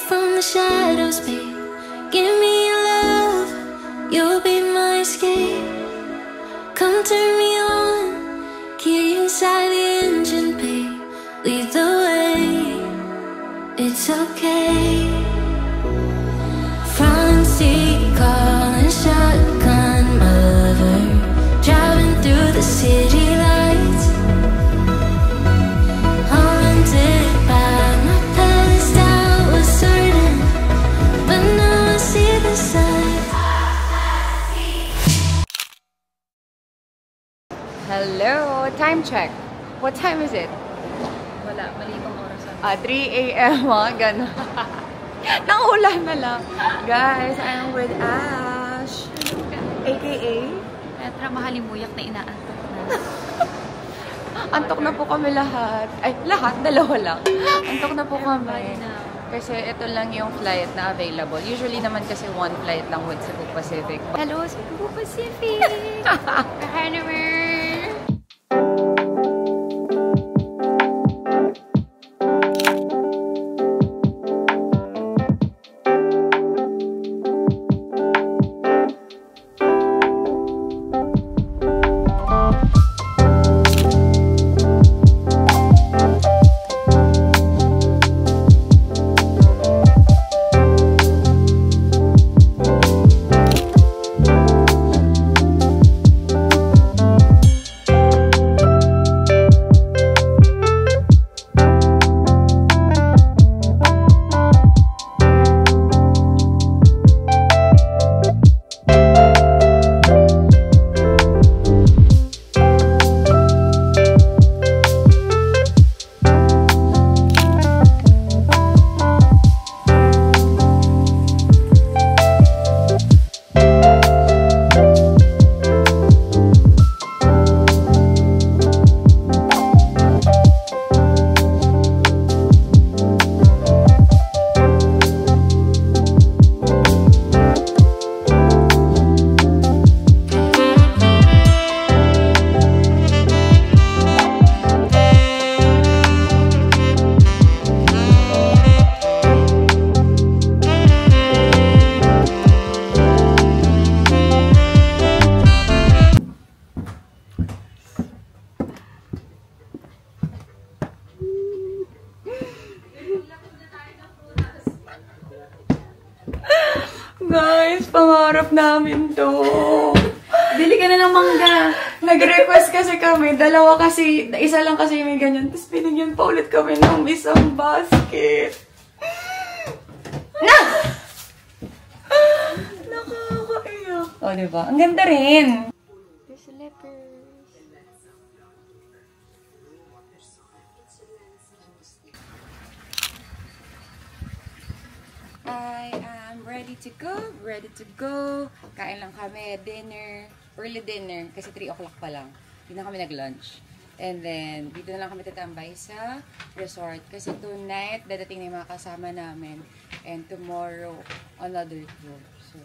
from the shadows, babe. Give me your love, you'll be my escape. Come turn me on, key inside the engine, babe. Lead the way, it's okay. Front seat, calling shotgun, my lover. Driving through the city lights. Haunted by my past, I was certain, but now I see the sign. Hello, time check. What time is it? Wala, mali kong oras. 3 a.m. mga gano'n. Nangulan na lang. Guys, I'm with Ash. AKA? Petra, mahalimuyak na inaantok na. Antok na po kami lahat. Ay, lahat? Dalawa lang. Antok na po kami. Kasi ito lang yung flight na available. Usually naman kasi one flight lang with Cebu Pacific. Hello, Cebu Pacific! Hi naman! Guys, pangarap namin to. Bili ka na ng mangga. Nag-request kasi kami. Dalawa kasi, isa lang kasi may ganyan. Tapos binigyan pa ulit kami ng isang basket. Na! Nakakaiyak. O, diba? Ang ganda rin. The slippers. I am ready to go. Ready to go. Kain lang kami. Dinner. Early dinner. Kasi 3 o'clock pa lang. Hindi na kami nag-lunch. And then, dito na lang kami tatambay sa resort. Kasi tonight, dadating na yung mga kasama namin. And tomorrow, another tour. So,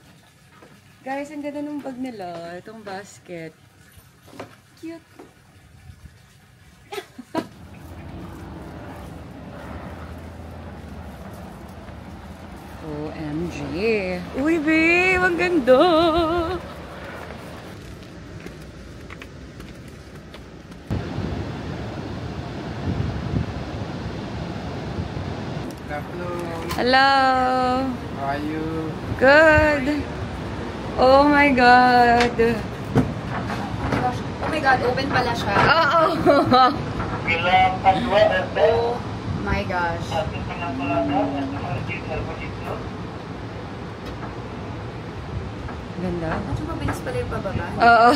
guys, ang ganda ng bag nila. Itong basket. Cute. OMG. Uy, babe! Ang ganda! Hello! How are you? Good! Oh my God! Oh my God, open pala siya. Oo! Oh my gosh. Ganda? Medyo mabilis pala yung pababa. Oo.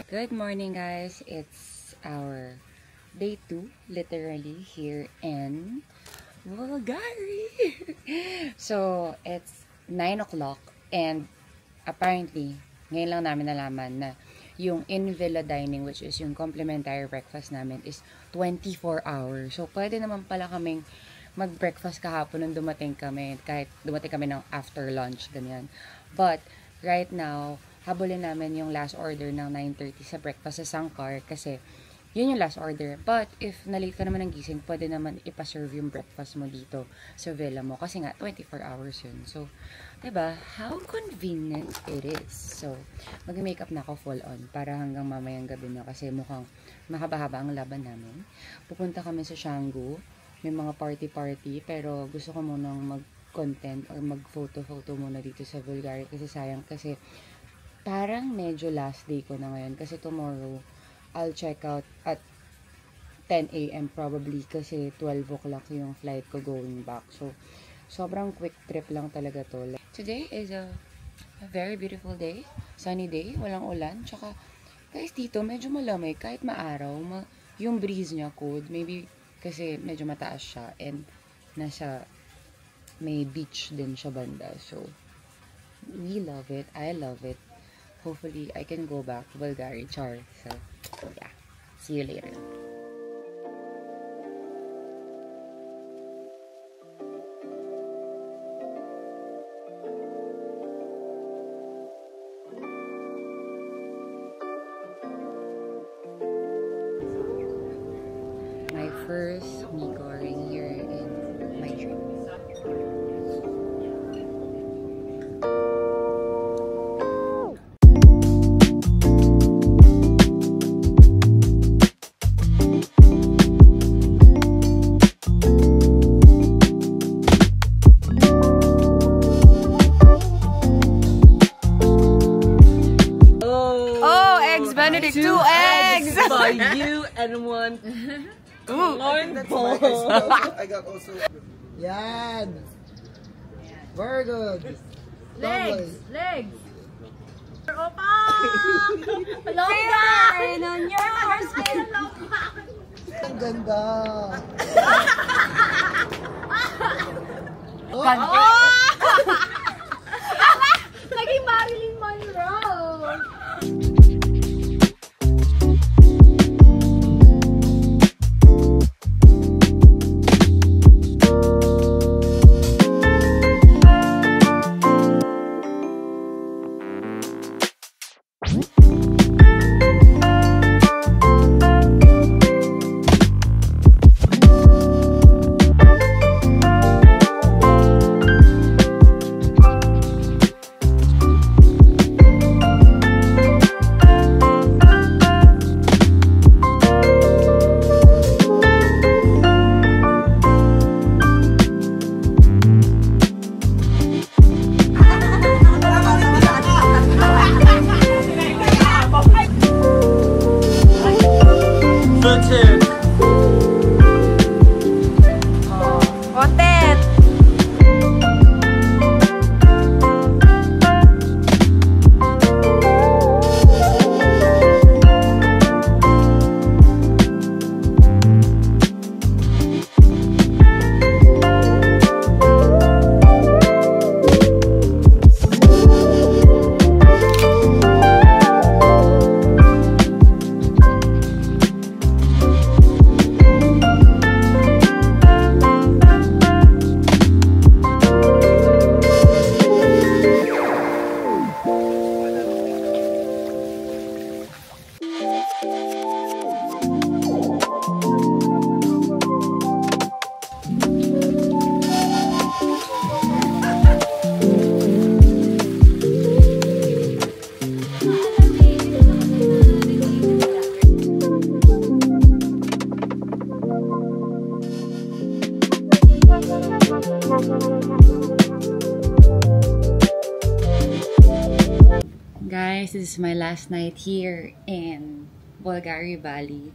Good morning, guys. It's our day 2, literally, here in Bulgari. So, it's 9 o'clock and apparently, ngayon lang namin nalaman na yung in-villa dining, which is yung complimentary breakfast namin, is 24 hours. So, pwede naman pala kaming mag-breakfast kahapon nung dumating kami, kahit dumating kami ng after lunch, ganyan. But, right now, habulin namin yung last order ng 9:30 sa breakfast sa Sangkar kasi yun yung last order. But, if nalate ka naman ng gising, pwede naman ipaserve yung breakfast mo dito sa villa mo. Kasi nga, 24 hours yun. So, diba? How convenient it is. So, mag-makeup na ako full on para hanggang mamayang gabi na kasi mukhang mahaba-haba ang laban namin. Pupunta kami sa Canggu. May mga party-party. Pero, gusto ko munang mag-content or mag-photo-photo muna dito sa Bulgari kasi sayang kasi parang medyo last day ko na ngayon kasi tomorrow I'll check out at 10 a.m. probably kasi 12 o'clock yung flight ko going back. So, sobrang quick trip lang talaga to. Today is a very beautiful day. Sunny day, walang ulan. Tsaka, guys, dito medyo malamig kahit maaraw. Yung breeze niya cold. Maybe kasi medyo mataas siya and nasa may beach din siya banda. So, we love it. I love it. Hopefully, I can go back to Bulgari, char. So, yeah. See you later. My first Mikoring here in my trip. Benedict, 2 eggs! By you and one Lord ball. I got also. Yan. Very good. Legs! Legs! Opa! Longback! On yours! Ang ganda. Naging Marilyn Monroe! Guys, this is my last night here in Bulgari, Bali.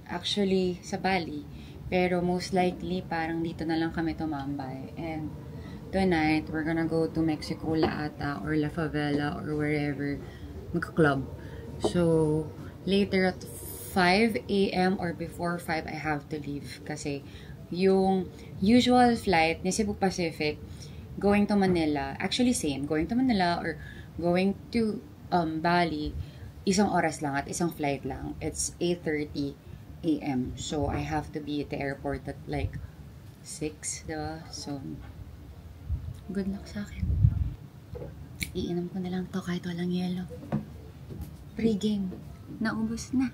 Actually, sa Bali. Pero most likely, parang dito na lang kami tumambay. And tonight, we're gonna go to Mexico, La Ata, or La Favela, or wherever, magka-club. So, later at 5 a.m. or before 5, I have to leave. Kasi yung usual flight ni Cebu Pacific going to Manila, actually same, going to Manila or going to Bali, isang oras lang at isang flight lang. It's 8:30 a.m. So, I have to be at the airport at like 6, diba? So, good luck sa akin. Iinom ko na lang to kahit walang yelo. Pre-game. Naubos na.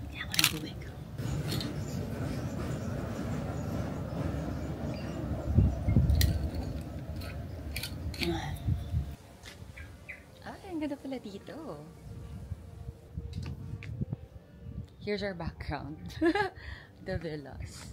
Kaya ako ng tubig. Ay, ang ganda pala dito. Here's our background. The villas.